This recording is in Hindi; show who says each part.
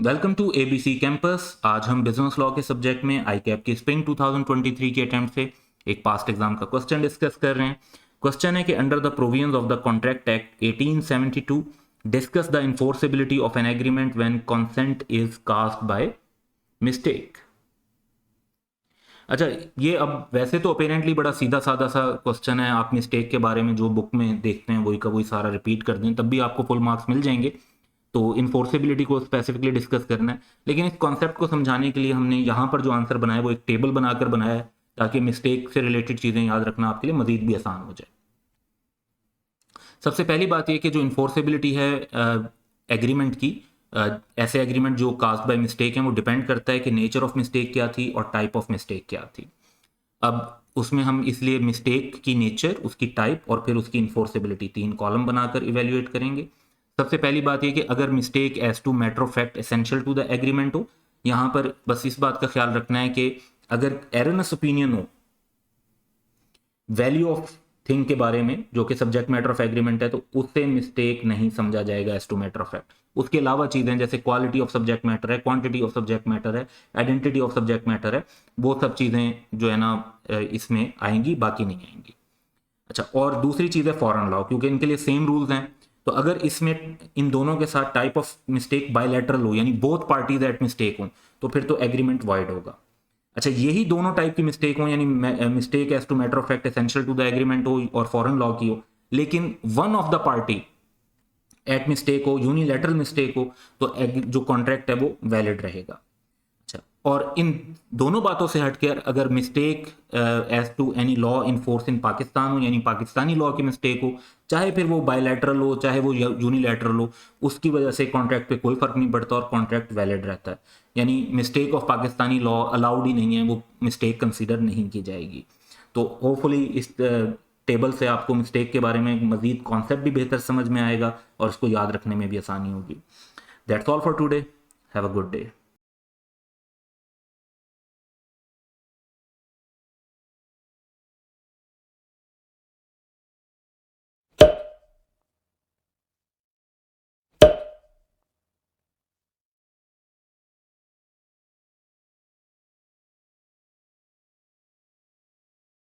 Speaker 1: Welcome to ABC campus. आज हम बिजनेस लॉ के सब्जेक्ट में आईकैप की स्प्रिंग 2023 के अटेम्प्ट से एक पास्ट एग्जाम का क्वेश्चन डिस्कस कर रहे हैं। क्वेश्चन है कि under the provisions of the contract act 1872 discuss the enforceability of an agreement when consent is caused by mistake. अच्छा, ये अब वैसे तो अपेरेंटली बड़ा सीधा साधा सा क्वेश्चन है। आप मिस्टेक के बारे में जो बुक में देखते हैं वही का वही सारा रिपीट कर दें तब भी आपको फुल मार्क्स मिल जाएंगे। तो इन्फोर्सेबिलिटी को स्पेसिफिकली डिस्कस करना है, लेकिन इस कॉन्सेप्ट को समझाने के लिए हमने यहाँ पर जो आंसर बनाया वो एक टेबल बनाकर बनाया है ताकि मिस्टेक से रिलेटेड चीज़ें याद रखना आपके लिए मजीद भी आसान हो जाए। सबसे पहली बात यह कि जो इन्फोर्सेबिलिटी है एग्रीमेंट की, ऐसे एग्रीमेंट जो कास्ट बाय मिस्टेक हैं वो डिपेंड करता है कि नेचर ऑफ मिस्टेक क्या थी और टाइप ऑफ मिस्टेक क्या थी। अब उसमें हम इसलिए मिस्टेक की नेचर, उसकी टाइप और फिर उसकी इन्फोर्सेबिलिटी तीन कॉलम बनाकर इवेल्युएट करेंगे। सबसे पहली बात यह कि अगर mistake as to matter of fact essential to the agreement हो, यहां पर बस इस बात का ख्याल रखना है कि अगर एरनस ओपिनियन हो वैल्यू ऑफ थिंग के बारे में जो कि सब्जेक्ट मैटर ऑफ एग्रीमेंट है, तो उससे मिस्टेक नहीं समझा जाएगा as to matter of fact. उसके अलावा चीजें जैसे क्वालिटी ऑफ सब्जेक्ट मैटर है, क्वांटिटी ऑफ सब्जेक्ट मैटर है, आइडेंटिटी ऑफ सब्जेक्ट मैटर है, वो सब चीजें जो है ना इसमें आएंगी, बाकी नहीं आएंगी। अच्छा, और दूसरी चीज है फॉरेन लॉ, क्योंकि इनके लिए सेम रूल्स हैं। तो अगर इसमें इन दोनों के साथ टाइप ऑफ मिस्टेक बायलैटरल हो, यानी बोथ पार्टीज एट मिस्टेक हो, तो फिर तो एग्रीमेंट वॉइड होगा। अच्छा, यही दोनों टाइप की मिस्टेक हो, यानी mistake as to matter of fact essential to the agreement हो और फॉरेन लॉ की हो, लेकिन one of the party at mistake हो, यूनिलैटरल मिस्टेक हो, तो जो कॉन्ट्रैक्ट है वो वैलिड रहेगा। अच्छा, और इन दोनों बातों से हटकर अगर mistake as to any law in force in Pakistan हो, यानी पाकिस्तानी लॉ की मिस्टेक हो, चाहे फिर वो बायलैटरल हो चाहे वो यूनिलैटरल हो, उसकी वजह से कॉन्ट्रैक्ट पे कोई फर्क नहीं पड़ता और कॉन्ट्रैक्ट वैलिड रहता है। यानी mistake of Pakistani law allowed ही नहीं है, वो मिस्टेक कंसिडर नहीं की जाएगी। तो होपफुली इस टेबल से आपको मिस्टेक के बारे में मजीद कॉन्सेप्ट भी बेहतर समझ में आएगा और उसको याद रखने में भी आसानी होगी। That's all for today. Have a good day.